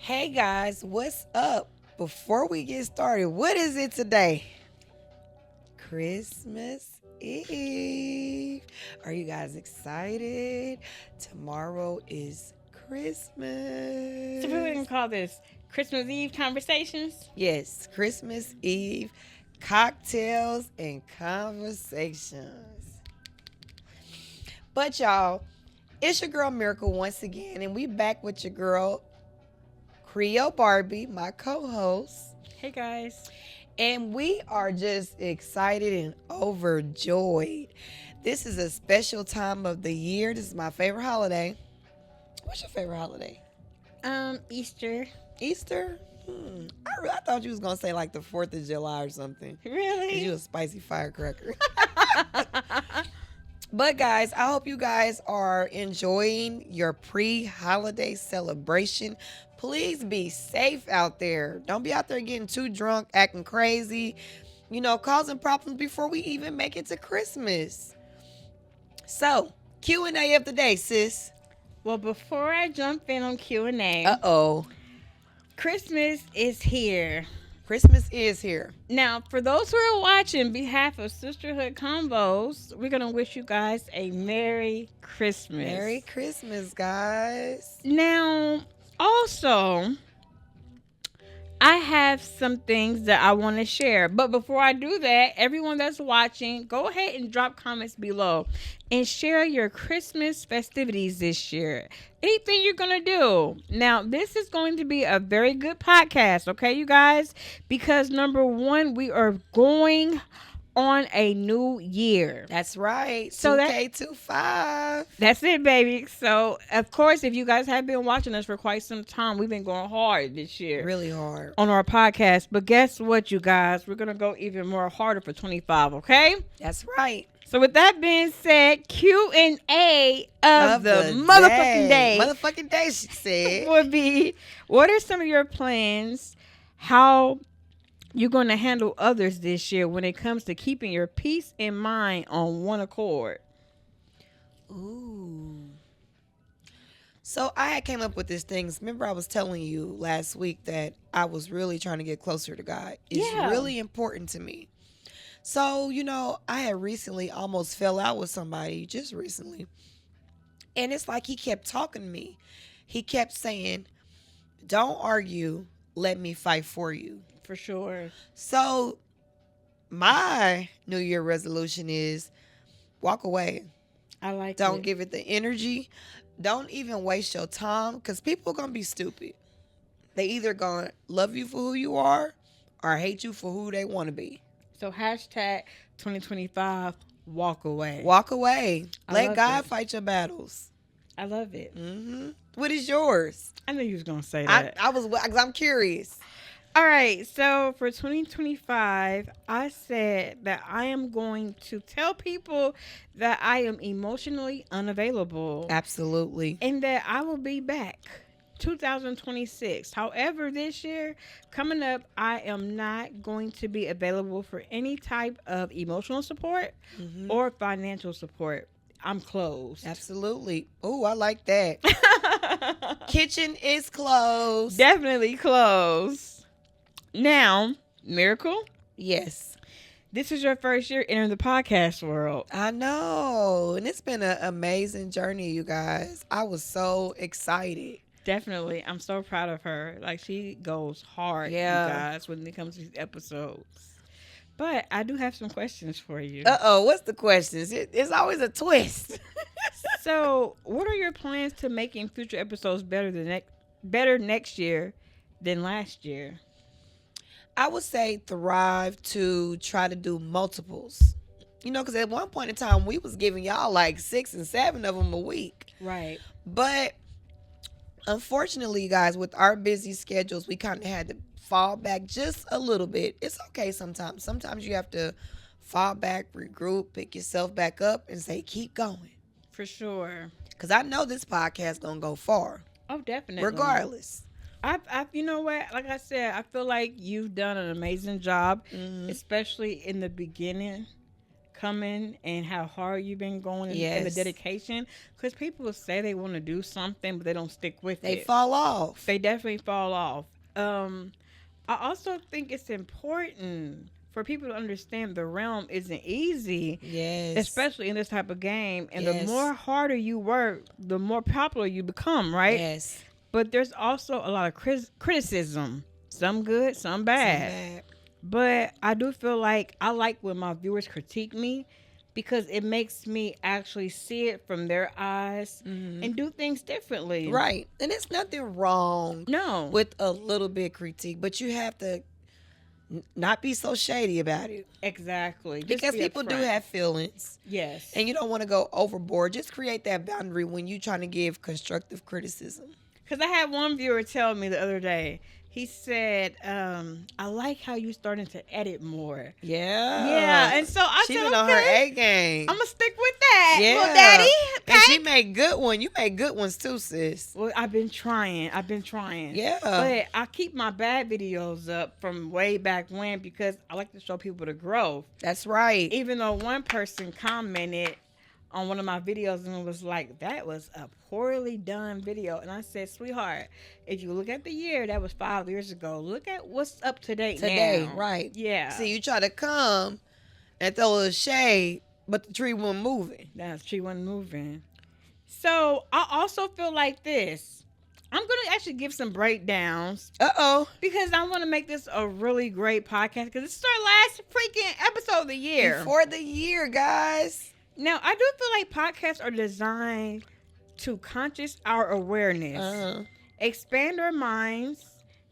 Hey guys, what's up? Before we get started, what is it today? Christmas Eve. Are you guys excited? Tomorrow is Christmas. So we're gonna call this Christmas Eve conversations. Yes, Christmas Eve cocktails and conversations. But y'all, it's your girl Miracle once again, and we back with your girl Creole Barbie, my co-host. Hey guys. And we are just excited and overjoyed. This is a special time of the year. This is my favorite holiday. What's your favorite holiday? Easter. Easter? I thought you was going to say like the 4th of July or something. 'Cause Really? you a spicy firecracker. But guys, I hope you guys are enjoying your pre-holiday celebration. Please be safe out there. Don't be out there getting too drunk, acting crazy, causing problems before we even make it to Christmas. So, Q&A of the day, sis. Well, before I jump in on Q&A, Uh-oh. Christmas is here. Christmas is here. Now, for those who are watching, behalf of Sisterhood Combos, we're gonna wish you guys a Merry Christmas. Merry Christmas, guys. Now, also, I have some things that I want to share. But before I do that, everyone that's watching, go ahead and drop comments below and share your Christmas festivities this year. Anything you're going to do. Now, this is going to be a very good podcast, okay, you guys? Because number one, we are going on a new year. That's right. So 2K25. That's it, baby. So, of course, if you guys have been watching us for quite some time, we've been going hard this year Really hard. on our podcast. But guess what, you guys? We're going to go even more harder for 25, okay? That's right. So, with that being said, Q&A of the motherfucking day Motherfucking day, she said. would be, what are some of your plans? How you're going to handle others this year when it comes to keeping your peace and mind on one accord? Ooh. So I had came up with this thing. Remember I was telling you last week that I was really trying to get closer to God. It's Yeah. really important to me. So, I had recently almost fell out with somebody, just recently. And it's like he kept talking to me. He kept saying, "Don't argue, let me fight for you." For sure. So my New Year resolution is walk away. I like Don't it. give it the energy. Don't even waste your time because people are going to be stupid. They either going to love you for who you are or hate you for who they want to be. So hashtag 2025 walk away. Walk away. I Let love God it. fight your battles. I love it. What is yours? I knew you was gonna say I, that. I was, because I'm curious. All right. So for 2025, I said that I am going to tell people that I am emotionally unavailable Absolutely. and that I will be back 2026. However, this year coming up, I am not going to be available for any type of emotional support or financial support. I'm closed. Absolutely. Oh, I like that. Kitchen is closed. Definitely closed. Now, Miracle, Yes. this is your first year entering the podcast world. I know. And it's been an amazing journey, you guys. I was so excited. Definitely. I'm so proud of her. Like, she goes hard, Yeah. you guys, when it comes to these episodes. But I do have some questions for you. Uh-oh, what's the questions? It's always a twist. So, what are your plans to making future episodes better next year than last year? I would say thrive to try to do multiples. Because at one point in time, we was giving y'all like 6 and 7 of them a week. Right. But unfortunately, you guys, with our busy schedules, we kind of had to fall back just a little bit. It's okay sometimes. Sometimes you have to fall back, regroup, pick yourself back up, and say, keep going. For sure. Because I know this podcast going to go far, Oh, definitely. regardless. You know what? Like I said, I feel like you've done an amazing job, especially in the beginning. coming and how hard you've been going and the Yes. dedication. Because people say they want to do something, but they don't stick with They it. fall off. They definitely fall off. I also think it's important for people to understand the realm isn't easy, Yes. especially in this type of game. And the Yes. more harder you work, the more popular you become, right? Yes. But there's also a lot of criticism. Some good, some Some bad. bad. But I do feel like I like when my viewers critique me because it makes me actually see it from their eyes and do things differently. Right. And it's nothing wrong No. with a little bit critique, but you have to not be so shady about it. Exactly. Just Because be people do upfront. have feelings. Yes. And you don't want to go overboard. Just create that boundary when you're trying to give constructive criticism. Because I had one viewer tell me the other day, he said, I like how you starting to edit more. Yeah. Yeah. And so I She said, been on her okay, A game. I'm going to stick with that. Yeah. Little daddy. And she Pat. made good one. You made good ones too, sis. Well, I've been trying. Yeah. But I keep my bad videos up from way back when because I like to show people the growth. That's right. Even though one person commented on one of my videos and was like, that was a poorly done video. And I said, sweetheart, if you look at the year, that was 5 years ago. Look at what's up to date Today, now. right. Yeah. See, you try to come and throw a little shade, but the tree wasn't moving. That's she wasn't moving. So I also feel like this. I'm going to actually give some breakdowns Uh-oh. because I want to make this a really great podcast because this is our last freaking episode of the year. Before the year, guys. Now, I do feel like podcasts are designed to conscious our awareness, Uh-huh. expand our minds,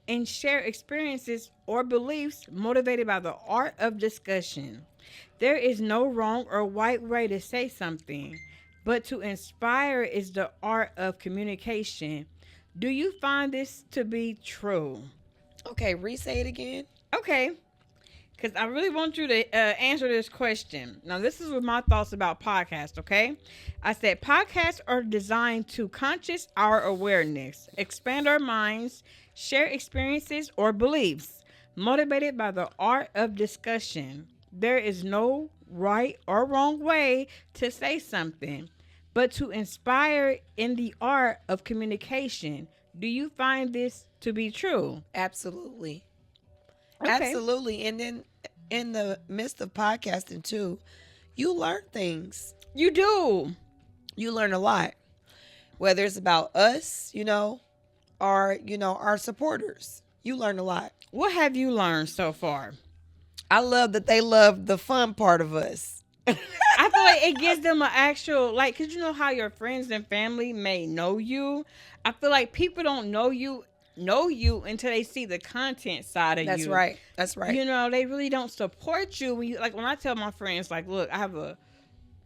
and share experiences or beliefs motivated by the art of discussion. There is no wrong or right way to say something, but to inspire is the art of communication. Do you find this to be true? Okay, re-say it again. Okay. Because I really want you to answer this question. Now, this is what my thoughts about podcasts, okay? I said podcasts are designed to conscious our awareness, expand our minds, share experiences or beliefs, motivated by the art of discussion. There is no right or wrong way to say something, but to inspire in the art of communication. Do you find this to be true? Absolutely. Okay. Absolutely. And then in the midst of podcasting too, you learn things. You do. You learn a lot. Whether it's about us, or, our supporters. You learn a lot. What have you learned so far? I love that they love the fun part of us. I feel like it gives them an actual, like, because you know how your friends and family may know you. I feel like people don't know you until they see the content side of you. That's right. That's right. They really don't support you when I tell my friends, like, look, I have a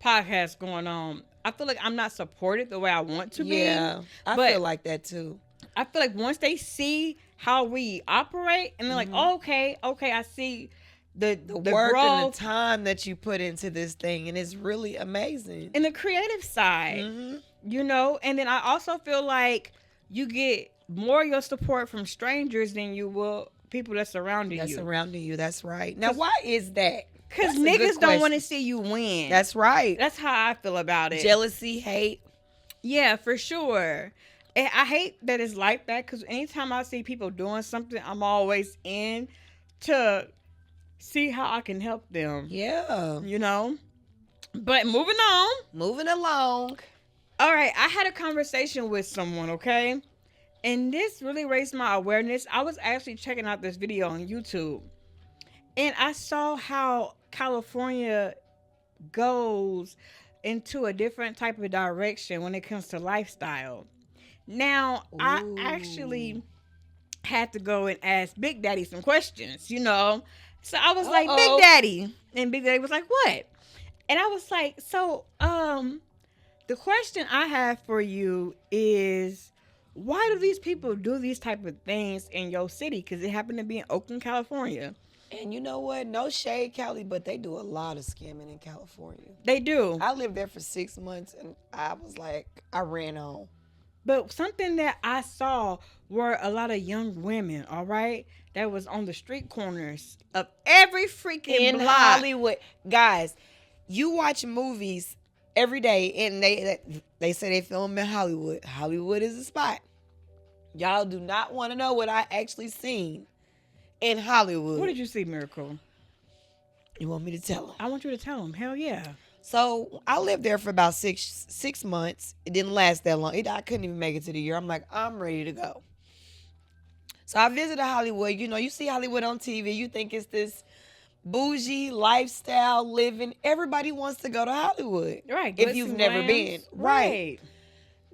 podcast going on. I feel like I'm not supported the way I want to be. Yeah. I but feel like that too. I feel like once they see how we operate and they're like, okay, I see the work growth and the time that you put into this thing, and it's really amazing. and the creative side. And then I also feel like you get more of your support from strangers than you will people that surrounding That's you. surrounding you. That's right. Now, why is that? Because That's a good niggas don't want to question. see you win. That's right. That's how I feel about it. Jealousy, hate. Yeah, for sure. And I hate that it's like that because anytime I see people doing something, I'm always in to see how I can help them. Yeah. But moving on. Moving along. All right, I had a conversation with someone, okay? And this really raised my awareness. I was actually checking out this video on YouTube. And I saw how California goes into a different type of direction when it comes to lifestyle. Now, I Ooh. actually had to go and ask Big Daddy some questions, So I was like, Big Daddy. And Big Daddy was like, what? And I was like, so, the question I have for you is, why do these people do these type of things in your city? Because it happened to be in Oakland, California. And you know what? No shade, Cali, but they do a lot of scamming in California. They do. I lived there for 6 months, and I was like, I ran on. But something that I saw were a lot of young women, all right, that was on the street corners of every freaking In block. Hollywood. Guys, You watch movies every day, and they say they film in Hollywood. Hollywood is a spot. Y'all do not want to know what I actually seen in Hollywood. What did you see, Miracle? You want me to tell them? I want you to tell them. Hell yeah. So I lived there for about six months. It didn't last that long. I couldn't even make it to the year. I'm like, I'm ready to go. So I visited Hollywood. You know, you see Hollywood on TV. You think it's this bougie lifestyle living. Everybody wants to go to Hollywood. Right. If you've never been. Right.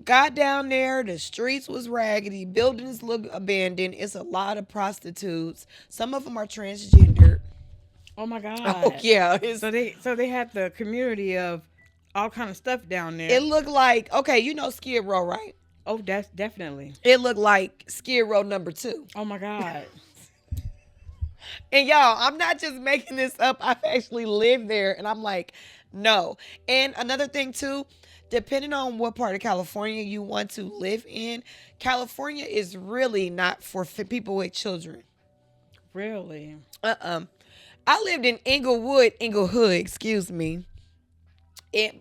Got down there. The streets was raggedy. Buildings look abandoned. It's a lot of prostitutes. Some of them are transgender. Oh my God. Oh yeah. So they have the community of all kind of stuff down there. It looked like, okay, you know Skid Row, right? Oh, that's definitely. It looked like Skid Row #2. Oh my God. And y'all, I'm not just making this up. I've actually lived there, and I'm like, no. And another thing too, depending on what part of California you want to live in, California is really not for people with children. Really? I lived in Inglewood, excuse me.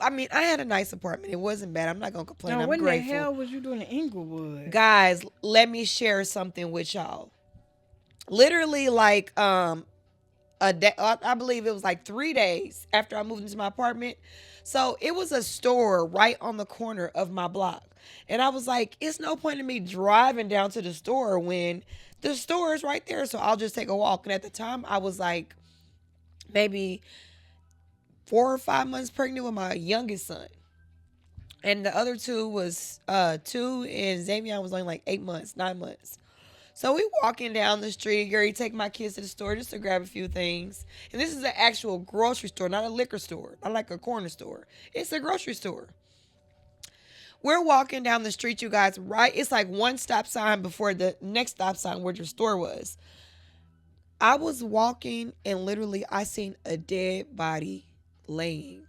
I mean, I had a nice apartment. It wasn't bad. I'm not gonna complain. Now, I'm when grateful. the hell was you doing in Inglewood? Guys, let me share something with y'all. Literally, like a day, I believe it was like 3 days after I moved into my apartment. So it was a store right on the corner of my block, and I was like, it's no point in me driving down to the store when the store is right there. So I'll just take a walk. And at the time, I was like, maybe 4 or 5 months pregnant with my youngest son. And the other two was 2, and Xavier was only like 8 months, 9 months. So we walking down the street. Gary take my kids to the store just to grab a few things. And this is an actual grocery store, not a liquor store, not like a corner store. It's a grocery store. We're walking down the street, you guys, right? It's like one stop sign before the next stop sign where your store was. I was walking, and literally I seen a dead body laying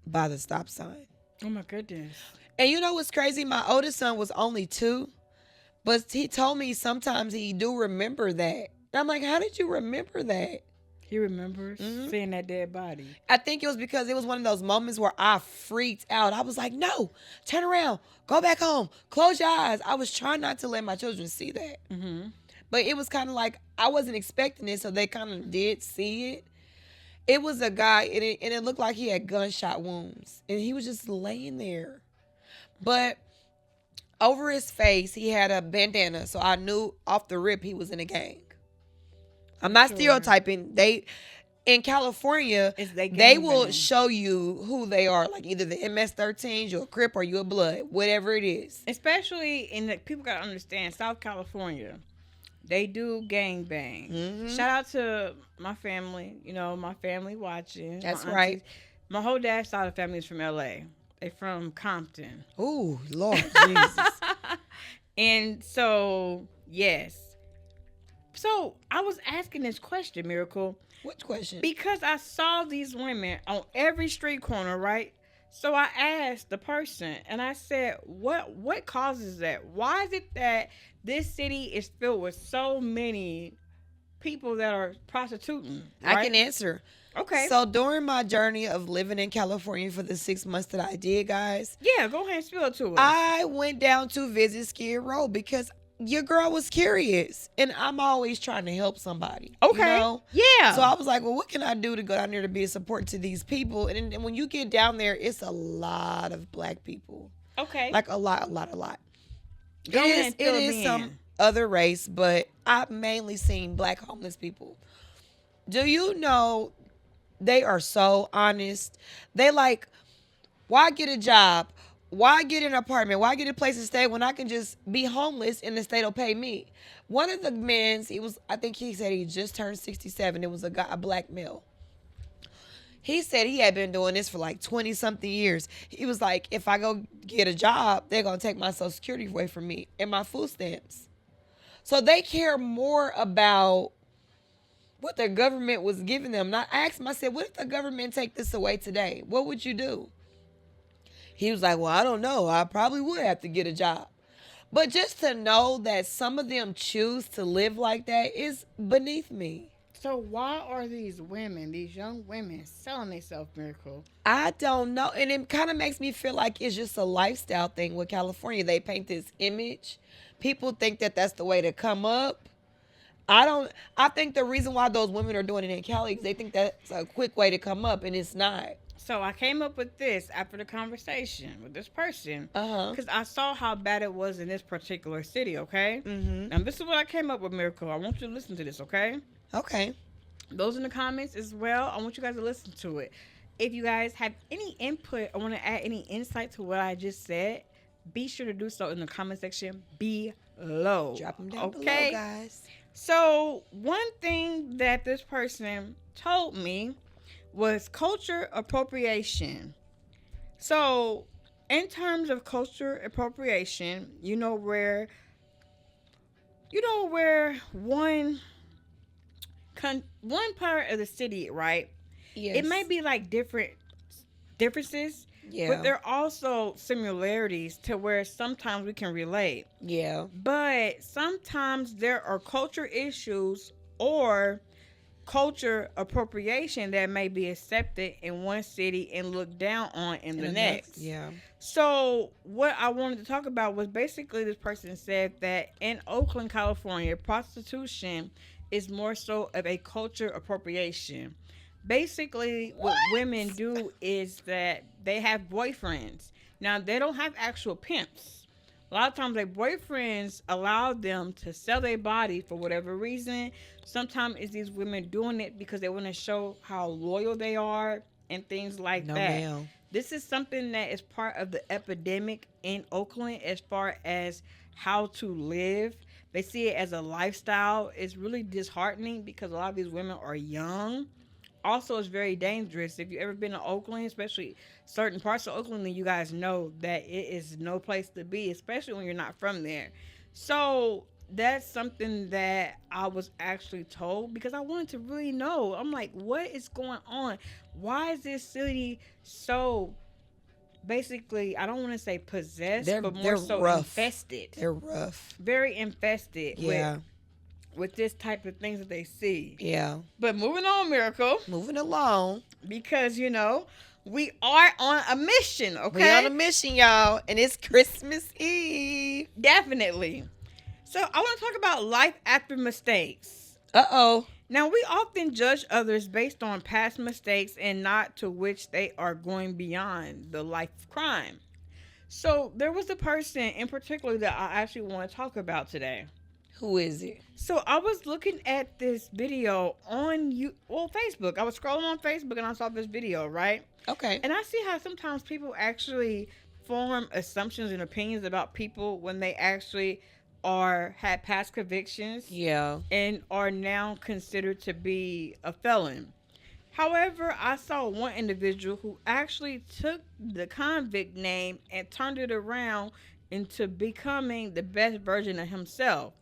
by the stop sign. Oh my goodness. And you know what's crazy? My oldest son was only 2, but he told me sometimes he do remember that. And I'm like, how did you remember that? He remembers seeing that dead body. I think it was because it was one of those moments where I freaked out. I was like, no, turn around, go back home, close your eyes. I was trying not to let my children see that. Mm-hmm. But it was kind of like I wasn't expecting it, so they kind of did see it. It was a guy, and it looked like he had gunshot wounds, and he was just laying there. But over his face, he had a bandana, so I knew off the rip he was in a gang. I'm not stereotyping. In California, they will show you who they are, like either the MS-13s, you're a Crip, or you a Blood, whatever it is. Especially people gotta understand, South California, they do gang bang. Mm-hmm. Shout out to my family. You know, my family watching. That's right. My whole dad's side of the family is from LA. They from Compton. Ooh, Lord Jesus. And so, yes. So I was asking this question, Miracle. Which question? Because I saw these women on every street corner, right? So I asked the person, and I said, what causes that? Why is it that this city is filled with so many people that are prostituting? Right? I can answer. Okay. So during my journey of living in California for the 6 months that I did, guys. Yeah, go ahead and spill it to us. I went down to visit Skid Row because your girl was curious, and I'm always trying to help somebody. Okay. You know? Yeah. So I was like, well, what can I do to go down there to be a support to these people? And when you get down there, it's a lot of black people. Okay. Like a lot. Go ahead and fill it is me some in. other race, but I've mainly seen black homeless people. Do you know they are so honest? They like, why get a job? Why get an apartment? Why get a place to stay when I can just be homeless and the state will pay me? One of the men, I think he said he just turned 67. It was a black male. He said he had been doing this for like 20 something years. He was like, if I go get a job, they're going to take my Social Security away from me and my food stamps. So they care more about what the government was giving them. I asked him, I said, what if the government take this away today? What would you do? He was like, well, I don't know. I probably would have to get a job. But just to know that some of them choose to live like that is beneath me. So why are these women, these young women, selling themselves, Miracle? I don't know. And it kind of makes me feel like it's just a lifestyle thing with California. They paint this image. People think that that's the way to come up. I don't. I think the reason why those women are doing it in Cali is they think that's a quick way to come up, and it's not. So I came up with this after the conversation with this person Uh huh. because I saw how bad it was in this particular city. Okay, Mm-hmm. now this is what I came up with, Miracle. I want you to listen to this. Okay, Okay. those in the comments as well. I want you guys to listen to it. If you guys have any input, I want to add any insight to what I just said. Be sure to do so in the comment section below. Drop them down below, okay? guys. So, one thing that this person told me was culture appropriation. So, in terms of culture appropriation, where one part of the city, right? Yes. It may be like differences, Yeah. but there are also similarities to where sometimes we can relate. Yeah. But sometimes there are culture issues or culture appropriation that may be accepted in one city and looked down on in the next. Yeah. So what I wanted to talk about was basically this person said that in Oakland, California, prostitution is more so of a culture appropriation. Basically, what women do is that they have boyfriends. Now, they don't have actual pimps. A lot of times, their boyfriends allow them to sell their body for whatever reason. Sometimes it's these women doing it because they want to show how loyal they are and things like No, that. ma'am. This is something that is part of the epidemic in Oakland as far as how to live. They see it as a lifestyle. It's really disheartening because a lot of these women are young. Also, it's very dangerous. If you've ever been to Oakland, especially certain parts of Oakland, then you guys know that it is no place to be, especially when you're not from there. So that's something that I was actually told because I wanted to really know. I'm like, what is going on? Why is this city so basically, I don't want to say possessed, but more they're so rough. infested. They're rough. Very infested Yeah. with this type of things that they see. Yeah. But moving on, Miracle, Moving along. because we are on a mission, okay? We on a mission, y'all, and it's Christmas Eve. Definitely. So I want to talk about life after mistakes. Uh-oh. Now, we often judge others based on past mistakes and not to which they are going beyond the life of crime. So there was a person in particular that I actually want to talk about today. Who is it? So I was looking at this video on Facebook. I was scrolling on Facebook and I saw this video, right? Okay. And I see how sometimes people actually form assumptions and opinions about people when they actually had past convictions Yeah. and are now considered to be a felon. However, I saw one individual who actually took the convict name and turned it around into becoming the best version of himself.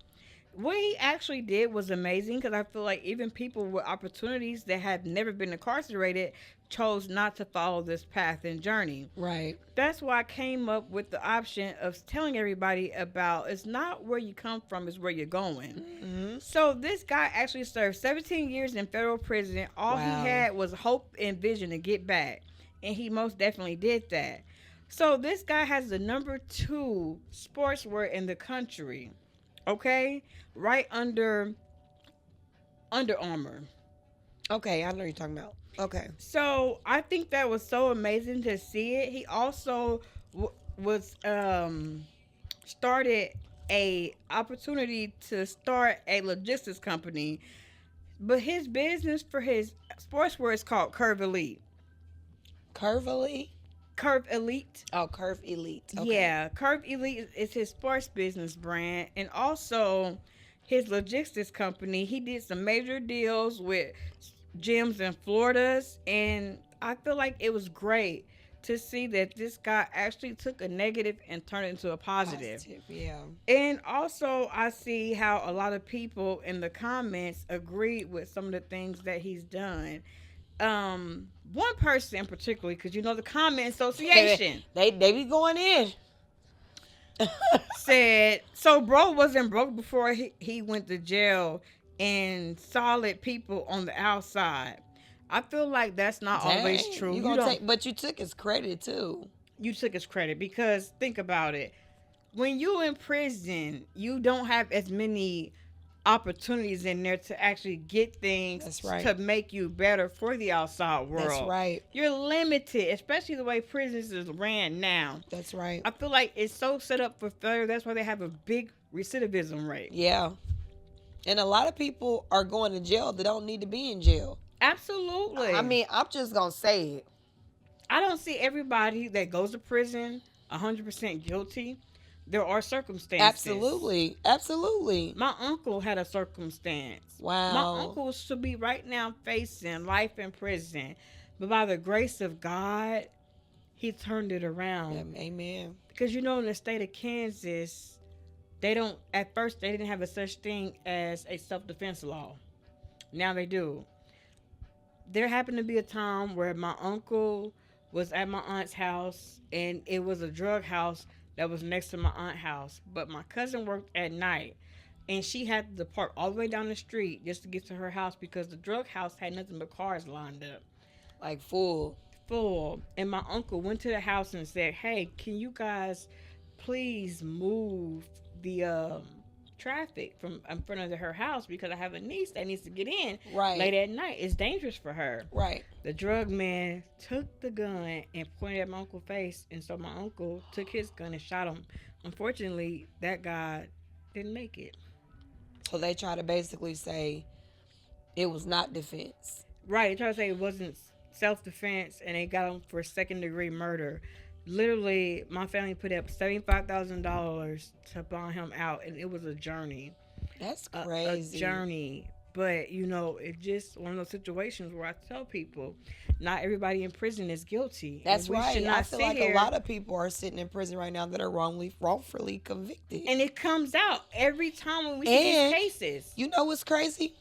What he actually did was amazing because I feel like even people with opportunities that have never been incarcerated chose not to follow this path and journey. Right. That's why I came up with the option of telling everybody about it's not where you come from, it's where you're going. Mm-hmm. So this guy actually served 17 years in federal prison. All Wow. he had was hope and vision to get back. And he most definitely did that. So this guy has the number 2 sportswear in the country. Okay? Right under Under Armour. Okay, I know what you're talking about. Okay. So I think that was so amazing to see it. He also was started a opportunity to start a logistics company, but his business for his sportswear is called Curve Elite. Curve Elite? Curve Elite. Oh, Curve Elite. Okay. Yeah, Curve Elite is his sports business brand, and also his logistics company. He did some major deals with gyms in Florida, and I feel like it was great to see that this guy actually took a negative and turned it into a positive. Yeah. And also, I see how a lot of people in the comments agreed with some of the things that he's done. One person in particular, because the comment association They be going in. said, so bro wasn't broke before he went to jail and solid people on the outside. I feel like that's not always Dang, true. you You gonna don't. take, but you took his credit too. You took his credit because think about it. When you in prison, you don't have as many opportunities in there to actually get things That's right. to make you better for the outside world. That's right. You're limited, especially the way prisons is ran now. That's right. I feel like it's so set up for failure. That's why they have a big recidivism rate. Yeah. And a lot of people are going to jail that don't need to be in jail. Absolutely. I mean, I'm just gonna say it. I don't see everybody that goes to prison 100% guilty. There are circumstances. Absolutely. Absolutely. My uncle had a circumstance. Wow. My uncle should be right now facing life in prison. But by the grace of God, he turned it around. Amen. Because in the state of Kansas, at first they didn't have a such thing as a self-defense law. Now they do. There happened to be a time where my uncle was at my aunt's house, and it was a drug house that was next to my aunt's house. But my cousin worked at night, and she had to park all the way down the street just to get to her house because the drug house had nothing but cars lined up. Like full. And my uncle went to the house and said, "Hey, can you guys please move the traffic from in front of her house because I have a niece that needs to get in late at night. It's dangerous for her." Right. The drug man took the gun and pointed at my uncle's face, and so my uncle took his gun and shot him. Unfortunately, that guy didn't make it. So they try to basically say it was not defense. Right. They try to say it wasn't self-defense, and they got him for second-degree murder. Literally, my family put up $75,000 to buy him out, and it was a journey. That's crazy. A journey. But, it's just one of those situations where I tell people, not everybody in prison is guilty. That's right. I feel like a lot of people are sitting in prison right now that are wrongfully convicted. And it comes out every time when we see these cases. You know what's crazy?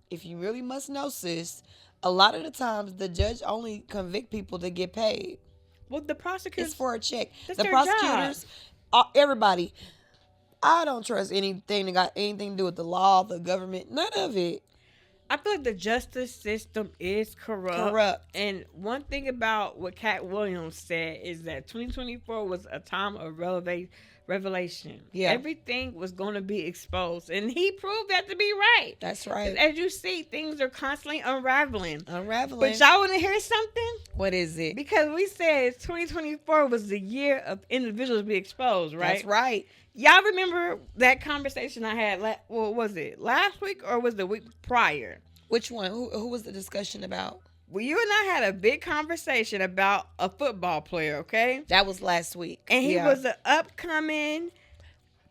If you really must know, sis, a lot of the times the judge only convict people to get paid. Well, the prosecutors, it's for a check. That's the their prosecutors, job. Everybody. I don't trust anything that got anything to do with the law, the government, none of it. I feel like the justice system is corrupt. And one thing about what Cat Williams said is that 2024 was a time of revelation. Yeah. Everything was going to be exposed. And he proved that to be right. That's right. As you see, things are constantly unraveling. But y'all want to hear something? What is it? Because we said 2024 was the year of individuals be exposed, right? That's right. Y'all remember that conversation I had, was it last week or was the week prior? Which one? Who was the discussion about? Well, you and I had a big conversation about a football player, okay? That was last week. And he was an upcoming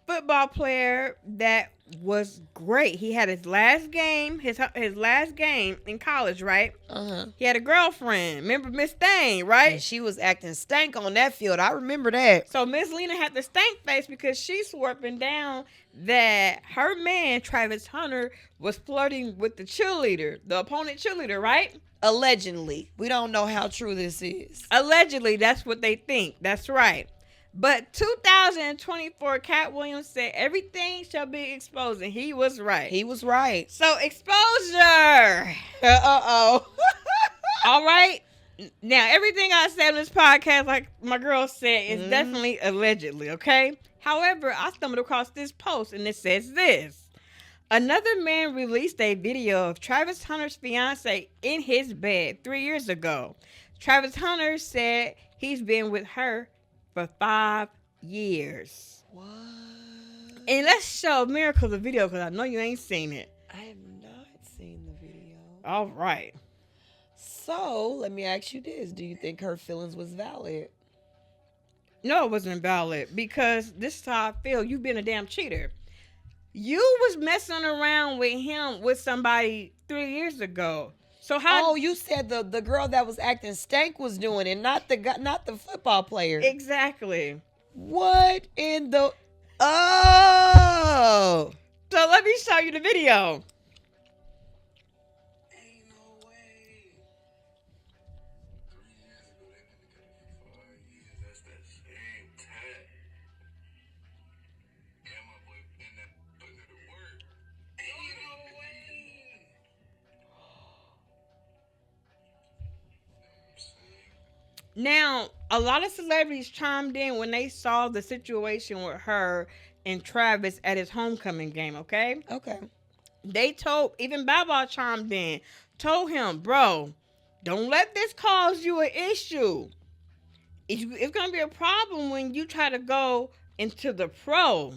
football player that was great. He had his last game, his last game in college, right? Uh-huh. He had a girlfriend. Remember Miss Thane, right? And she was acting stank on that field. I remember that. So Miss Lena had the stank face because she swore up and down that her man, Travis Hunter, was flirting with the cheerleader, the opponent cheerleader, right? Allegedly. We don't know how true this is. Allegedly, that's what they think. That's right. But 2024, Cat Williams said everything shall be exposed, and he was right. He was right. So exposure. Uh-oh. All right. Now, everything I said on this podcast, like my girl said, is definitely allegedly, okay? However, I stumbled across this post, and it says this. Another man released a video of Travis Hunter's fiance in his bed 3 years ago. Travis Hunter said he's been with her for 5 years. What? And let's show Miracle the video because I know you ain't seen it. I have not seen the video. All right. So, let me ask you this. Do you think her feelings was valid? No, it wasn't valid because this is how I feel. You've been a damn cheater. You was messing around with him with somebody 3 years ago. So how? Oh, you said the girl that was acting stank was doing it, not the football player. Exactly. What in the? Oh. So let me show you the video. Ain't no way. 3 years ago, they've been together for 5 years. That's that same time. Yeah, my boy been there putting in the work. Ain't no way. Now, a lot of celebrities chimed in when they saw the situation with her and Travis at his homecoming game, okay? Okay. They told, even Baba chimed in, told him, bro, don't let this cause you an issue. It's going to be a problem when you try to go into the pro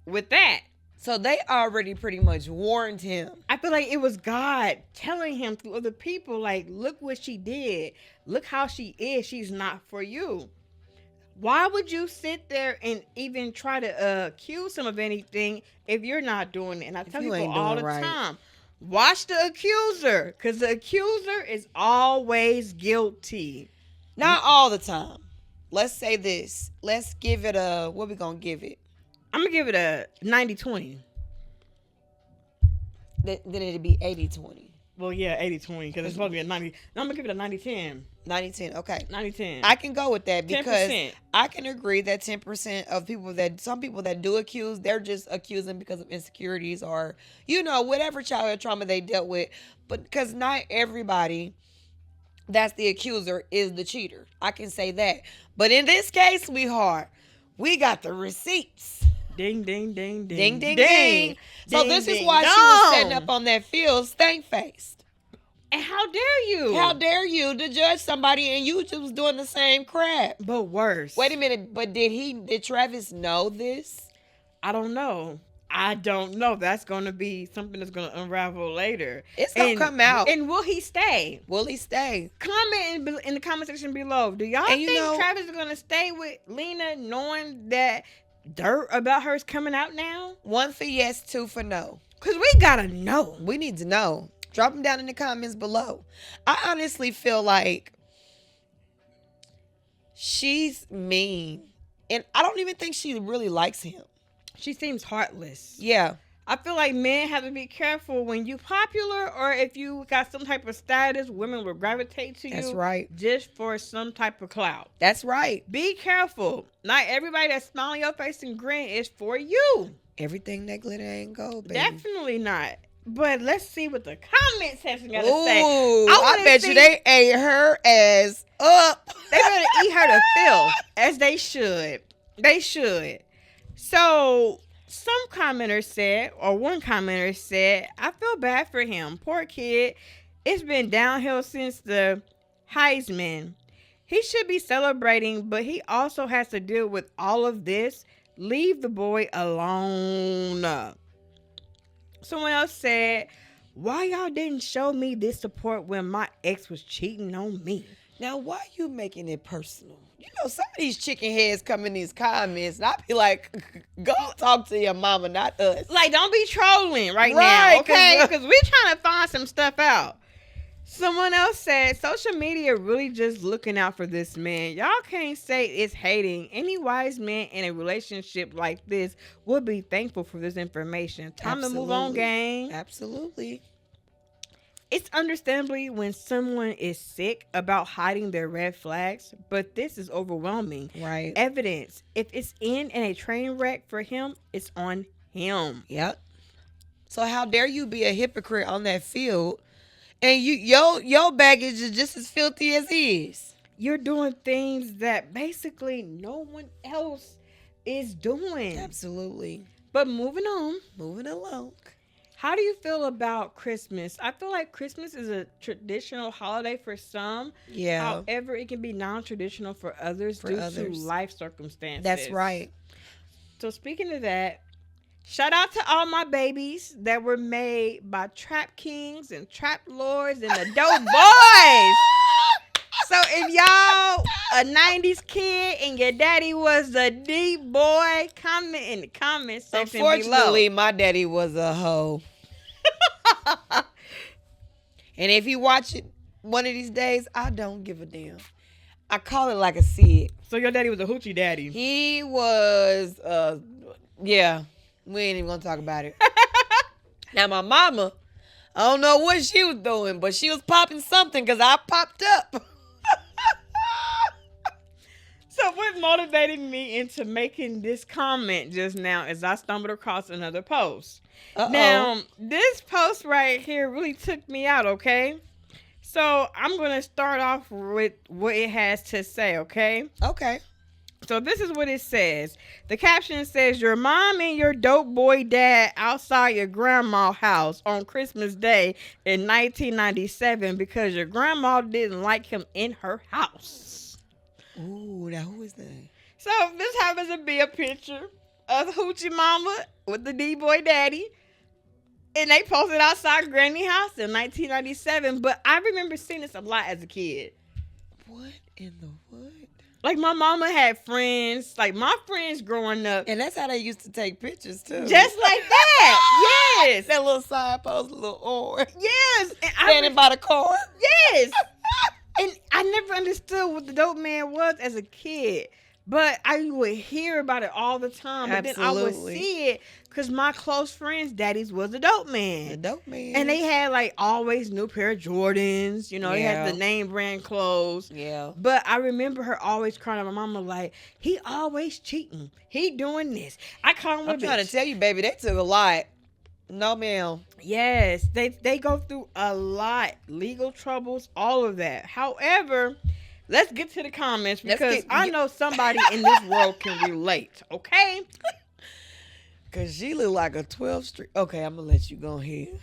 with that. So they already pretty much warned him. I feel like it was God telling him through other people, like, look what she did. Look how she is. She's not for you. Why would you sit there and even try to accuse him of anything if you're not doing it? And I tell you people ain't all doing the right. time, watch the accuser, because the accuser is always guilty. Not all the time. Let's say this. Let's give it a, what we gonna give it? I'm going to give it a 90-20. Then it'd be 80-20. Well, yeah, 80-20, because it's supposed to be a 90. No, I'm going to give it a 90-10. 90-10. Okay. 90-10. I can go with that because 10%. I can agree that 10% of some people that do accuse, they're just accusing because of insecurities or, whatever childhood trauma they dealt with. But because not everybody that's the accuser is the cheater. I can say that. But in this case, sweetheart, we got the receipts. Ding, ding, ding, ding. Ding, ding, ding. So Ding, this is ding, why she was dong. setting up on that field stank-faced. And how dare you? How dare you to judge somebody and you just was doing the same crap? But worse. Wait a minute, but did Travis know this? I don't know. That's going to be something that's going to unravel later. It's gonna come out. And will he stay? Will he stay? Comment in the comment section below. Do y'all And you think know- Travis is going to stay with Lena knowing that dirt about her is coming out now? 1 for yes, 2 for no. Because we got to know. We need to know. Drop them down in the comments below. I honestly feel like she's mean. And I don't even think she really likes him. She seems heartless. Yeah. I feel like men have to be careful when you popular or if you got some type of status, women will gravitate to you. That's right. Just for some type of clout. That's right. Be careful. Not everybody that's smiling your face and grin is for you. Everything that glitter ain't gold, baby. Definitely not. But let's see what the comment section got to say. Ooh, I I wanna bet see- you they ate her ass up. They better eat her to filth, as they should. They should. So, some commenters said, or one commenter said, I feel bad for him. Poor kid. It's been downhill since the Heisman. He should be celebrating, but he also has to deal with all of this. Leave the boy alone. Someone else said, why y'all didn't show me this support when my ex was cheating on me? Now, why you making it personal? Some of these chicken heads come in these comments, and I be like, go talk to your mama, not us. Like, don't be trolling right now, Right, okay? 'cause- Because we're trying to find some stuff out. Someone else said, social media really just looking out for this man. Y'all can't say it's hating. Any wise man in a relationship like this would be thankful for this information. Time to move on, Absolutely. gang. Absolutely. It's understandably when someone is sick about hiding their red flags, but this is overwhelming. Right. Evidence. If it's in a train wreck for him, it's on him. Yep. So how dare you be a hypocrite on that field, and your baggage is just as filthy as his. You're doing things that basically no one else is doing. Absolutely. But moving on. Moving along. How do you feel about Christmas? I feel like Christmas is a traditional holiday for some. Yeah. However, it can be non-traditional for others due to life circumstances. That's right. So speaking of that, shout out to all my babies that were made by Trap Kings and Trap Lords and the Dope Boys. So if y'all a 90s kid and your daddy was a D boy, comment in the comment section Unfortunately, below. my daddy was a hoe. And if you watch it one of these days, I don't give a damn. I call it like I see it. So your daddy was a hoochie daddy. He was, yeah, we ain't even gonna talk about it. Now, my mama, I don't know what she was doing, but she was popping something because I popped up. So what motivated me into making this comment just now is I stumbled across another post. Uh-oh. Now, this post right here really took me out, okay? So I'm going to start off with what it has to say, okay? Okay. So this is what it says. The caption says, your mom and your dope boy dad outside your grandma's house on Christmas Day in 1997 because your grandma didn't like him in her house. Ooh, now who is that? So this happens to be a picture of Hoochie Mama with the D-boy daddy. And they posted outside Granny house in 1997. But I remember seeing this a lot as a kid. What in the what? Like, my mama had friends. Like, my friends growing up. And that's how they used to take pictures too. Just like that. Yes. That little side post, little orange. Yes. And Standing by the car. yes. And I never understood what the dope man was as a kid. But I would hear about it all the time. But then I would Absolutely. see it because my close friends' daddies was a dope The man. dope man. And they had, like, always new pair of Jordans. You know, they Yeah. had the name brand clothes. Yeah. But I remember her always crying at my mama like, he always cheating. He doing this. I call him a I'm trying bitch. to tell you, baby, they took a lot. No, ma'am. Yes, they go through a lot, legal troubles, all of that. However, let's get to the comments Let's because get- I know somebody in this world can relate. Okay, Cause she look like a 12th Street. Okay, I'm gonna let you go ahead.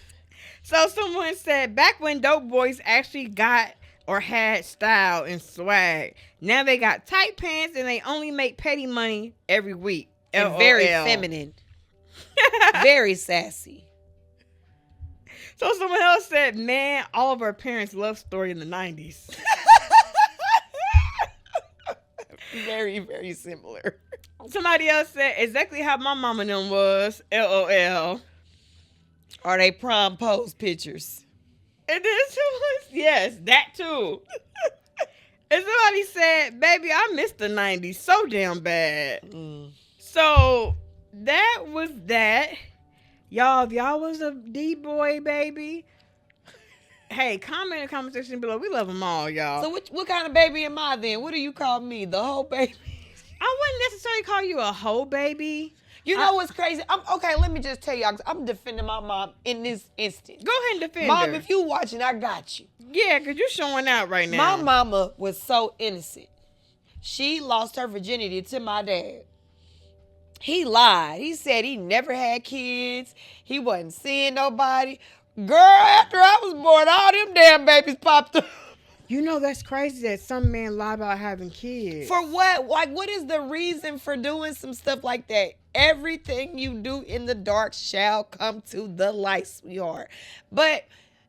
so someone said back when dope boys actually got or had style and swag, now they got tight pants and they only make petty money every week. And very LOL. feminine. Very sassy. So someone else said, man, all of our parents' love story in the 90s. Very, very similar. Somebody else said exactly how my mama and them was. LOL. Are they prom pose pictures? And then someone, yes, that too. And somebody said, baby, I missed the 90s so damn bad. Mm. So that was that. Y'all, if y'all was a D-boy, baby, hey, comment in the comment section below. We love them all, y'all. So what kind of baby am I then? What do you call me? The whole baby? I wouldn't necessarily call you a hoe baby. You know what's crazy? Okay, let me just tell y'all. I'm defending my mom in this instant. Go ahead and defend Mom, her. if you watching, I got you. Yeah, because you're showing out right now. My mama was so innocent. She lost her virginity to my dad. He lied. He said he never had kids. He wasn't seeing nobody. Girl, after I was born, all them damn babies popped up. You know, that's crazy that some men lie about having kids. For what? Like, what is the reason for doing some stuff like that? Everything you do in the dark shall come to the light, sweetheart. But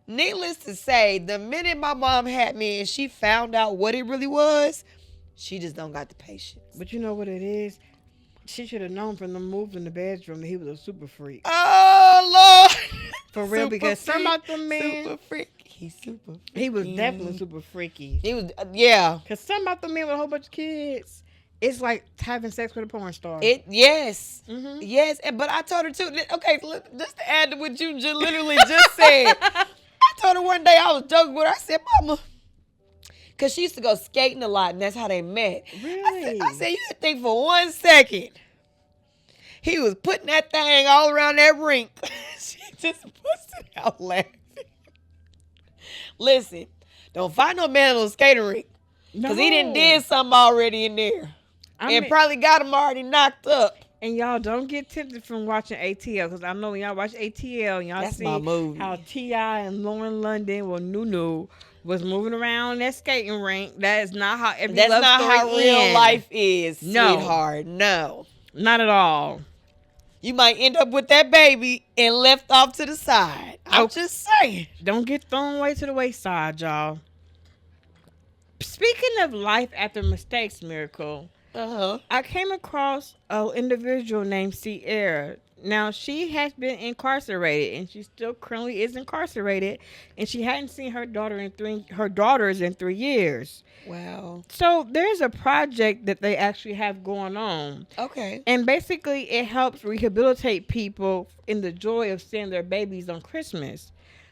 needless to say, the minute my mom had me and she found out what it really was, she just don't got the patience. But you know what it is? She should have known from the moves in the bedroom that he was a super freak. Oh, Lord. For real, Super because some freak, of them men, Super freak. He's super freak. he was definitely super freaky. He was, yeah. Because some of them men with a whole bunch of kids, it's like having sex with a porn star. Yes. Mhm. Yes. But I told her too. Okay, look, just to add to what you literally just said. I told her one day, I was joking with her. I said, Mama, because she used to go skating a lot, and that's how they met. Really? I said, you could think for 1 second he was putting that thing all around that rink. She just busted out laughing. Listen, don't find no man on a skating rink, because he done did something already in there. I And mean- probably got him already knocked up. And y'all don't get tempted from watching ATL, because I know when y'all watch ATL, y'all That's see my movie. how T.I. and Lauren London, well, Nunu, was moving around that skating rink. That is not how every That's love not story how real ends. life is, No. sweetheart. No. Not at all. You might end up with that baby and left off to the side. I'm Nope. just saying. Don't get thrown away to the wayside, y'all. Speaking of life after mistakes, Miracle, Uh-huh. I came across an individual named Sierra. Now, she has been incarcerated, and she still currently is incarcerated, and she hadn't seen her daughters in 3 years. Wow. So there's a project that they actually have going on, Okay. and basically it helps rehabilitate people in the joy of seeing their babies on Christmas.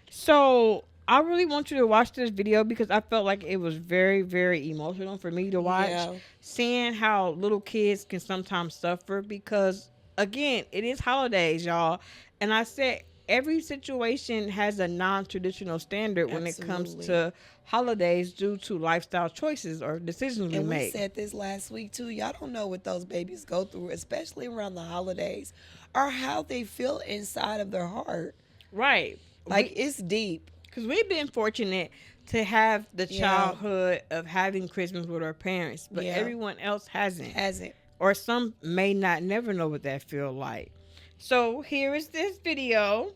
So I really want you to watch this video because I felt like it was very, very emotional for me to watch. Yeah. Seeing how little kids can sometimes suffer because, again, it is holidays, y'all. And I said, every situation has a non-traditional standard when it comes Absolutely. to holidays due to lifestyle choices or decisions we And we make. said this last week too. Y'all don't know what those babies go through, especially around the holidays, or how they feel inside of their heart. Right. Like it's deep. Because we've been fortunate to have the Yeah. childhood of having Christmas with our parents, but Yeah. everyone else hasn't. Hasn't. Or some may not never know what that feel like. So here is this video.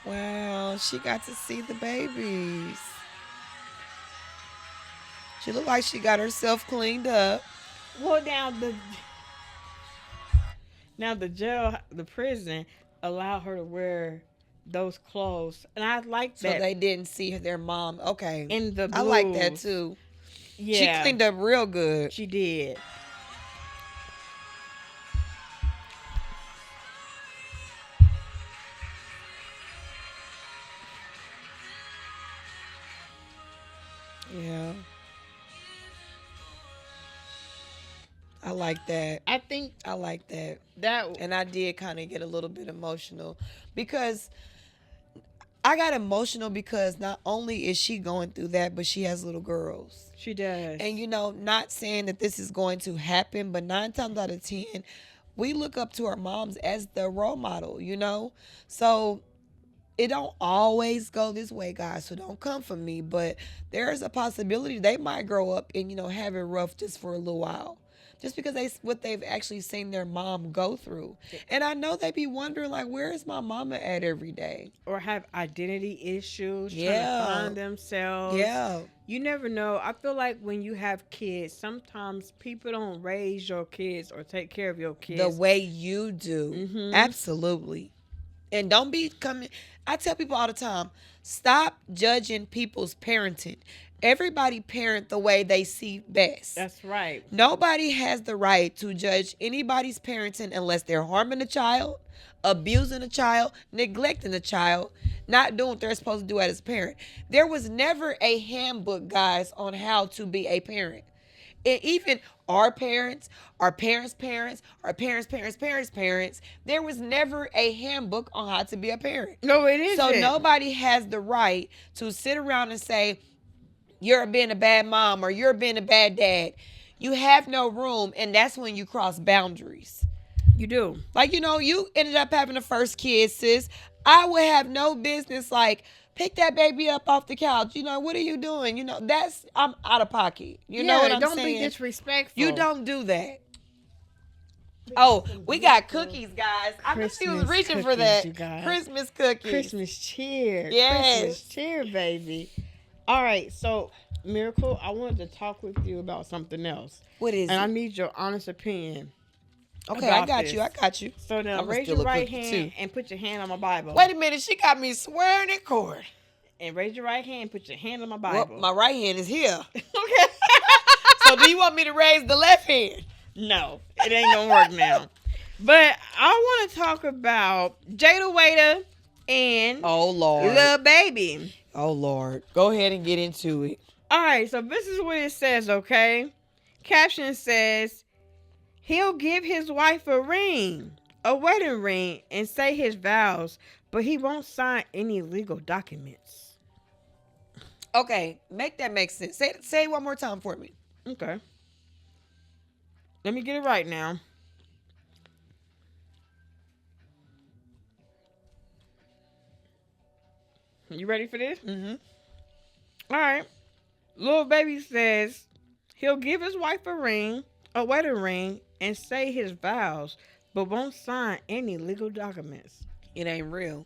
Wow, she got to see the babies. She looked like she got herself cleaned up. Well, now the prison allowed her to wear those clothes, and I like So that. they didn't see their mom. Okay. In the I like that blues. too. Yeah, She cleaned up real good. She did. Yeah. I like that. I think I like that. that And I did kind of get a little bit emotional because I got emotional because not only is she going through that, but she has little girls. she does. And you know, not saying that this is going to happen, but 9 times out of 10, we look up to our moms as the role model, you know? So it don't always go this way, guys. So don't come for me. But there is a possibility they might grow up and, you know, have it rough just for a little while. Just because what they've actually seen their mom go through. And I know they be wondering, like, where is my mama at every day? or have identity issues, trying Yeah. to find themselves. Yeah. You never know. I feel like when you have kids, sometimes people don't raise your kids or take care of your kids The way you do. Mhm. Absolutely. And don't be coming. I tell people all the time, stop judging people's parenting. Everybody parent the way they see best. That's right. Nobody has the right to judge anybody's parenting unless they're harming a child, abusing a child, neglecting a child, not doing what they're supposed to do as a parent. There was never a handbook, guys, on how to be a parent. And even our parents, our parents' parents, our parents' parents' parents' parents, there was never a handbook on how to be a parent. No, it isn't. So nobody has the right to sit around and say, you're being a bad mom or you're being a bad dad. You have no room, and that's when you cross boundaries. You do. Like, you know, you ended up having the first kid, sis. I would have no business, like, pick that baby up off the couch. You know, what are you doing? You know, I'm out of pocket. You know what I'm don't saying? be disrespectful. You don't do that. Oh, we got cookies, guys. I knew she was Christmas reaching for cookies, that. you guys. Christmas cookies. Christmas cheer. Yes. Christmas cheer, baby. All right, so Miracle, I wanted to talk with you about something else, What is and I it? need your honest opinion. Okay, I about got this. you. I got you. So now I'ma raise steal your a right cookie, hand too. and put your hand on my Bible. Wait a minute. She got me swearing in court. And raise your right hand and put your hand on my Well, Bible. my right hand is here. Okay. So do you want me to raise the left hand? No, it ain't gonna work now. But I want to talk about Jada Waiter and Oh, Lord. Lil Baby. Oh, Lord. Go ahead and get into it. All right, so this is what it says, okay? Caption says, he'll give his wife a ring, a wedding ring, and say his vows, but he won't sign any legal documents. Okay, make that make sense. Say it one more time for me. Okay. Let me get it right now. You ready for this? Mm-hmm. All right. Lil Baby says he'll give his wife a ring, a wedding ring, and say his vows, but won't sign any legal documents. It ain't real.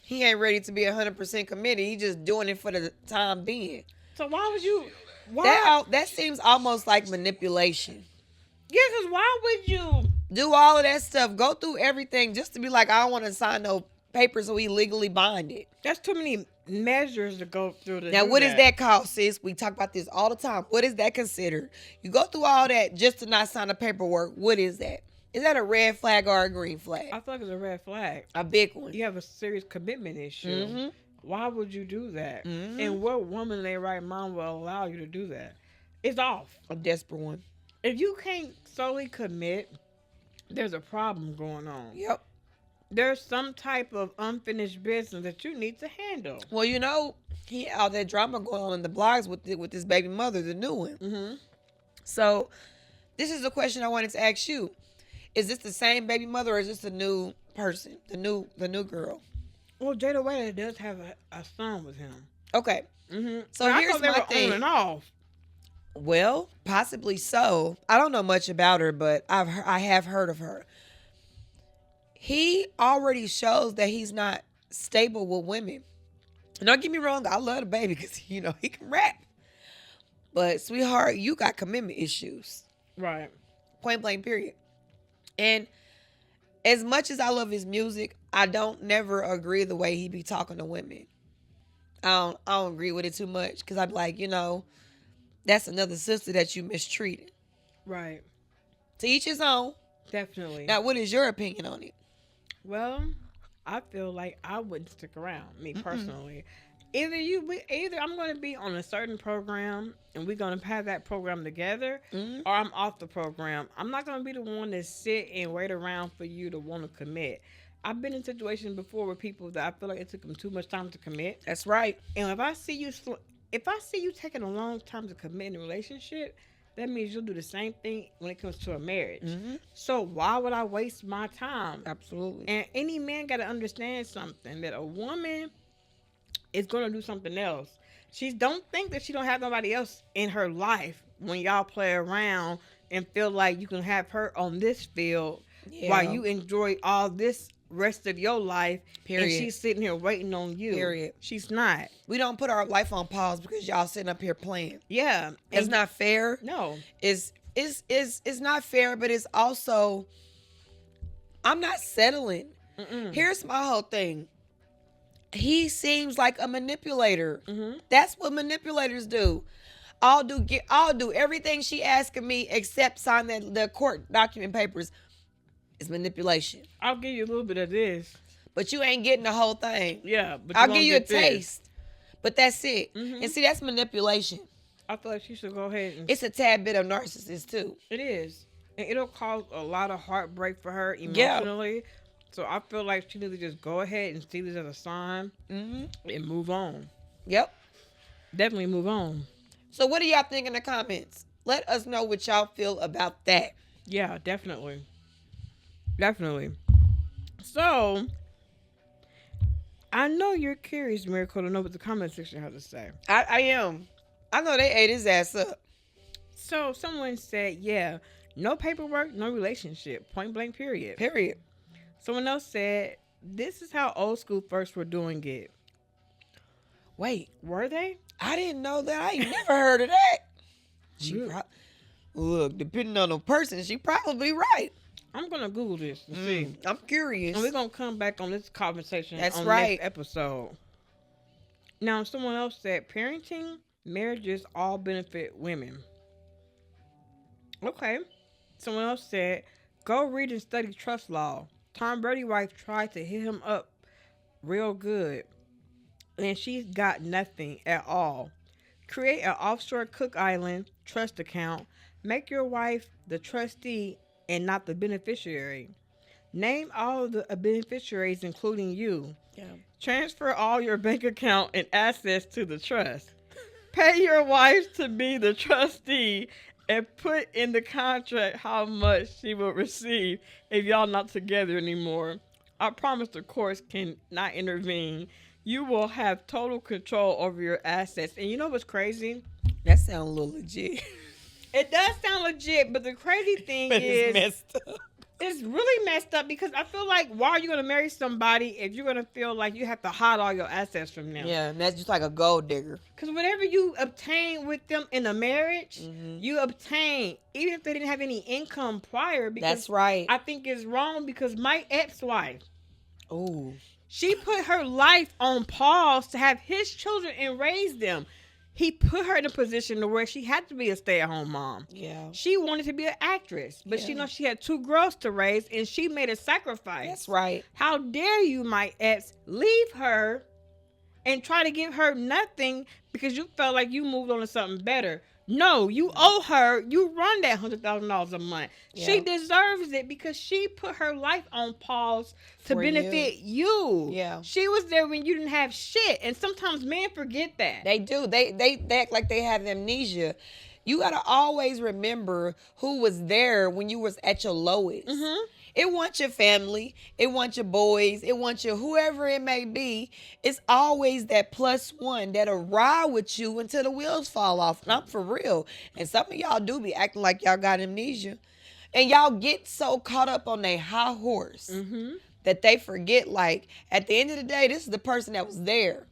He ain't ready to be 100% committed. He just doing it for the time being. So why would you? Why? That seems almost like manipulation. Yeah, because why would you? Do all of that stuff. Go through everything just to be like, I don't want to sign no papers so we legally bind it. That's too many measures to go through. Now, what is that called, sis? We talk about this all the time. What is that considered? You go through all that just to not sign the paperwork. What is that? Is that a red flag or a green flag? I feel like it's a red flag. A big one. You have a serious commitment issue. Mhm. Why would you do that? Mhm. And what woman in their right mind will allow you to do that? It's off. A desperate one. If you can't solely commit, there's a problem going on. Yep. There's some type of unfinished business that you need to handle. Well, you know, he had all that drama going on in the blogs with this baby mother, the new one. Mm-hmm. So, this is a question I wanted to ask you: is this the same baby mother, or is this a new person, the new girl? Well, Jada Waiter does have a son with him. Okay. Mm-hmm. So I here's thought they my were thing. on and off. Well, possibly so. I don't know much about her, but I have heard of her. He already shows that he's not stable with women. And don't get me wrong, I love the baby because he can rap. But sweetheart, you got commitment issues. Right. Point blank, period. And as much as I love his music, I don't never agree the way he be talking to women. I don't agree with it too much because I'd be like, that's another sister that you mistreated. Right. To each his own. Definitely. Now, what is your opinion on it? Well, I feel like I wouldn't stick around, me personally. Either I'm going to be on a certain program and we're going to have that program together, or I'm off the program. I'm not going to be the one to sit and wait around for you to want to commit. I've been in situations before with people that I feel like it took them too much time to commit. That's right. And if I see you taking a long time to commit in a relationship, that means you'll do the same thing when it comes to a marriage. Mm-hmm. So why would I waste my time? Absolutely. And any man got to understand something, that a woman is going to do something else. She don't think that she don't have nobody else in her life when y'all play around and feel like you can have her on this field while you enjoy all this rest of your life. Period. And she's sitting here waiting on you. Period. She's not. We don't put our life on pause because y'all sitting up here playing. Yeah. It's And- not fair. No. It's not fair, but it's also, I'm not settling. Mm-mm. Here's my whole thing. He seems like a manipulator. Mm-hmm. That's what manipulators do. I'll do everything she asking me except sign the court document papers. It's manipulation. I'll give you a little bit of this. But you ain't getting the whole thing. Yeah. But I'll won't give you a get this. taste. But that's it. Mhm. And see, that's manipulation. I feel like she should go ahead and... It's a tad bit of narcissist too. It is. And it'll cause a lot of heartbreak for her emotionally. So I feel like she needs to just go ahead and see this as a sign and move on. Yep. Definitely move on. So what do y'all think in the comments? Let us know what y'all feel about that. Yeah, definitely. Definitely. So, I know you're curious, Miracle, to know what the comment section has to say. I am. I know they ate his ass up. So, someone said, yeah, no paperwork, no relationship. Point blank, period. Period. Someone else said, this is how old school first were doing it. Wait, Were they? I didn't know that. I ain't never heard of that. Yeah. Look, depending on the person, she probably right. I'm going to Google this and see. I'm curious. And we're going to come back on this conversation That's on right. next episode. Now, someone else said, parenting, marriages all benefit women. Okay. Someone else said, go read and study trust law. Tom Brady's wife tried to hit him up real good, and she's got nothing at all. Create an offshore Cook Island trust account. Make your wife the trustee and not the beneficiary. Name all of the beneficiaries, including you. Yeah. Transfer all your bank account and assets to the trust. Pay your wife to be the trustee and put in the contract how much she will receive if y'all not together anymore. I promise the courts can not intervene. You will have total control over your assets. And you know what's crazy? That sounds a little legit. It does sound legit, but the crazy thing But is, it's messed up. it's really messed up because I feel like, why are you going to marry somebody if you're going to feel like you have to hide all your assets from them? Yeah, and that's just like a gold digger. Because whatever you obtain with them in a marriage, you obtain, even if they didn't have any income prior. Because That's right. I think it's wrong because my ex-wife, Ooh. she put her life on pause to have his children and raise them. He put her in a position to where she had to be a stay-at-home mom. Yeah. She wanted to be an actress, but she Yeah. knows she had 2 girls to raise, and she made a sacrifice. That's right. How dare you, my ex, leave her and try to give her nothing because you felt like you moved on to something better. No, you owe her. You run that $100,000 a month. She Yeah. deserves it because she put her life on pause to For benefit you. Yeah. She was there when you didn't have shit, and sometimes men forget that. They do. They act like they have amnesia. You gotta always remember who was there when you was at your lowest. Mhm. It wasn't your family. It wasn't your boys. It wasn't your whoever it may be. It's always that plus one that'll ride with you until the wheels fall off. And I'm for real. And some of y'all do be acting like y'all got amnesia. And y'all get so caught up on their high horse Mhm. that they forget, like, at the end of the day, this is the person that was there.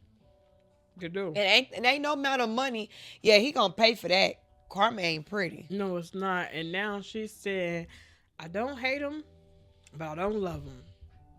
You do. And ain't no amount of money. Yeah, he gonna pay for that. Karma ain't pretty. No, it's not. And now she said, I don't hate him, but I don't love him.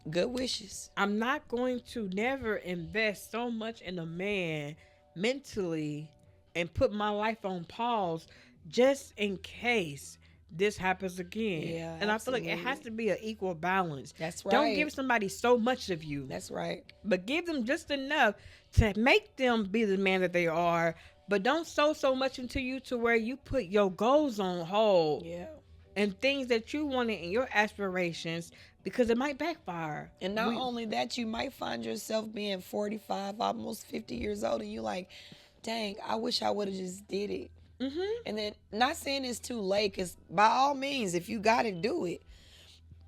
Good wishes. I'm not going to never invest so much in a man mentally and put my life on pause just in case this happens again. Yeah, and I feel like it has absolutely. to be an equal balance. That's right. Don't give somebody so much of you, That's right. but give them just enough to make them be the man that they are. But don't sow so much into you to where you put your goals on hold Yeah. and things that you wanted in your aspirations because it might backfire. And not We- only that, you might find yourself being 45, almost 50 years old, and you like, dang, I wish I would have just did it. Mhm. And then, not saying it's too late, because by all means, if you got to do it.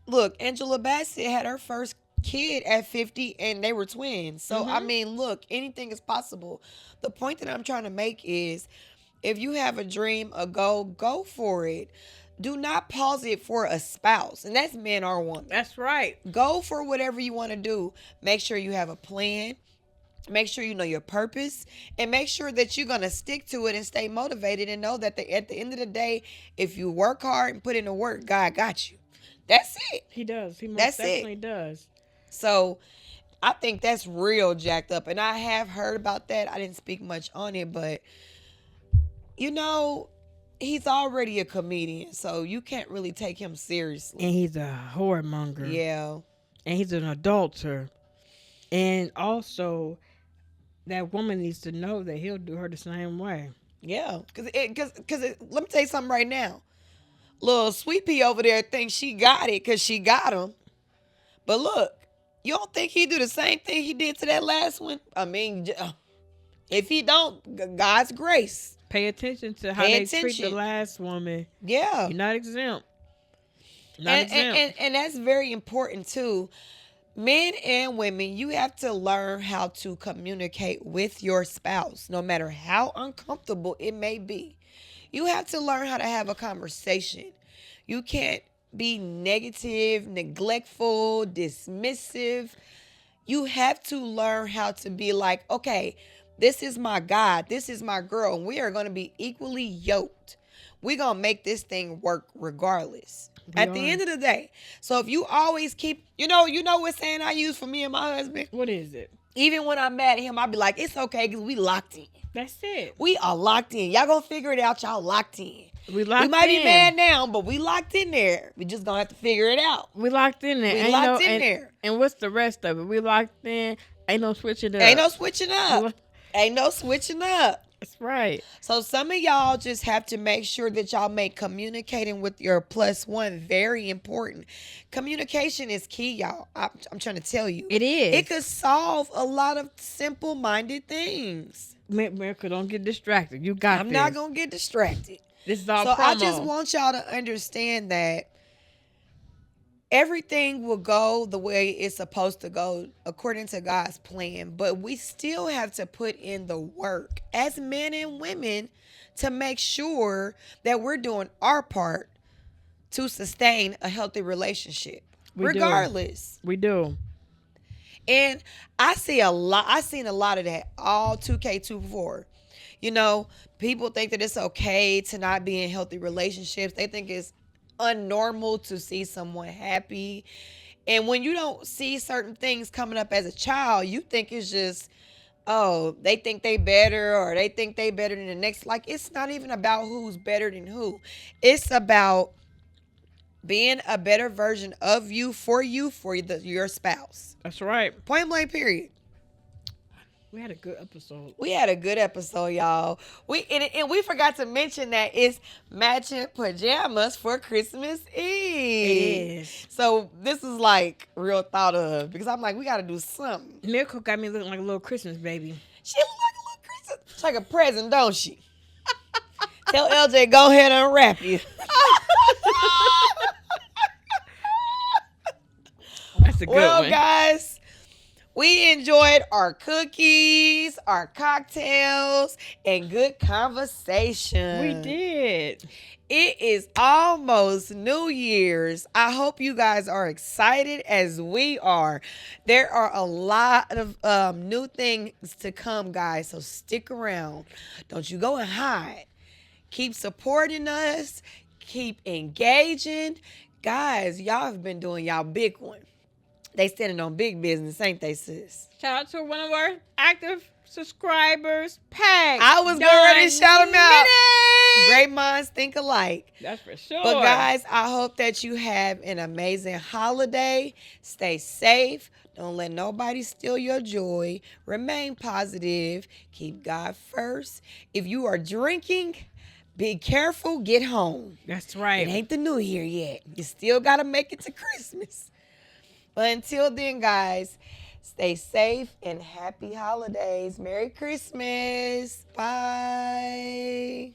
Look, Angela Bassett had her first kid at 50 and they were twins. So, I mean, look, anything is possible. The point that I'm trying to make is if you have a dream, a goal, go for it. Do not pause it for a spouse. And that's man or woman. That's right. Go for whatever you want to do. Make sure you have a plan. Make sure you know your purpose, and make sure that you're going to stick to it and stay motivated and know that at the end of the day, if you work hard and put in the work, God got you. That's it. He does. He most That's it. definitely does. So I think that's real jacked up. And I have heard about that. I didn't speak much on it, but you know, he's already a comedian, so you can't really take him seriously. And he's a whoremonger. Yeah. And he's an adulterer. And also, that woman needs to know that he'll do her the same way. Yeah. Cause let me tell you something right now. Little Sweet Pea over there thinks she got it because she got him. But look, you don't think he do the same thing he did to that last one? I mean, if he don't, God's grace. Pay attention to how Pay they treat the attention. last woman. Yeah. You're not exempt. Not And, exempt. and that's very important too. Men and women, you have to learn how to communicate with your spouse, no matter how uncomfortable it may be. You have to learn how to have a conversation. You can't be negative, neglectful, dismissive. You have to learn how to be like, okay, this is my guy, this is my girl, and we are going to be equally yoked. We're going to make this thing work regardless. At the are. end of the day. So if you always keep, you know what saying I use for me and my husband? What is it? Even when I'm mad at him, I'll be like, it's okay because we locked in. That's it. We are locked in. Y'all gonna figure it out. Y'all locked in. We locked We might be in. mad now, but we locked in there. We just gonna have to figure it out. We locked in there. We Ain't locked in and, there. And what's the rest of it? We locked in. Ain't no switching up. Ain't no switching up. Look- Ain't no switching up. That's right. So some of y'all just have to make sure that y'all make communicating with your plus one very important. Communication is key, y'all. I'm trying to tell you. It is. It could solve a lot of simple-minded things. America, don't get distracted. You got I'm this. not going to get distracted. This is all So promo. I just want y'all to understand that everything will go the way it's supposed to go according to God's plan, but we still have to put in the work as men and women to make sure that we're doing our part to sustain a healthy relationship, We do. regardless. We do. And I seen a lot of that all 2K24. You know, people think that it's okay to not be in healthy relationships. They think it's unnormal to see someone happy. And when you don't see certain things coming up as a child, you think it's just, oh, they think they better or they think they better than the next. Like, it's not even about who's better than who. It's about being a better version of you, for your spouse. That's right. Point blank, period. We had a good episode. We had a good episode, y'all. And we forgot to mention that it's matching pajamas for Christmas Eve. It is. So this is like real thought of because I'm like, we gotta do something. Miracle got me looking like a little Christmas baby. She look like a little Christmas. She's like a present, don't she? Tell LJ go ahead and unwrap you. That's a good Well, one. guys, we enjoyed our cookies, our cocktails, and good conversation. We did. It is almost New Year's. I hope you guys are excited as we are. There are a lot of new things to come, guys, so stick around. Don't you go and hide. Keep supporting us. Keep engaging. Guys, y'all have been doing y'all big one. They standing on big business, ain't they, sis? Shout out to one of our active subscribers, Peg. I was getting ready to shout them out. Dominic. Great minds think alike. That's for sure. But guys, I hope that you have an amazing holiday. Stay safe. Don't let nobody steal your joy. Remain positive. Keep God first. If you are drinking, be careful. Get home. That's It right. ain't the new year yet. You still got to make it to Christmas. But until then, guys, stay safe and happy holidays. Merry Christmas. Bye.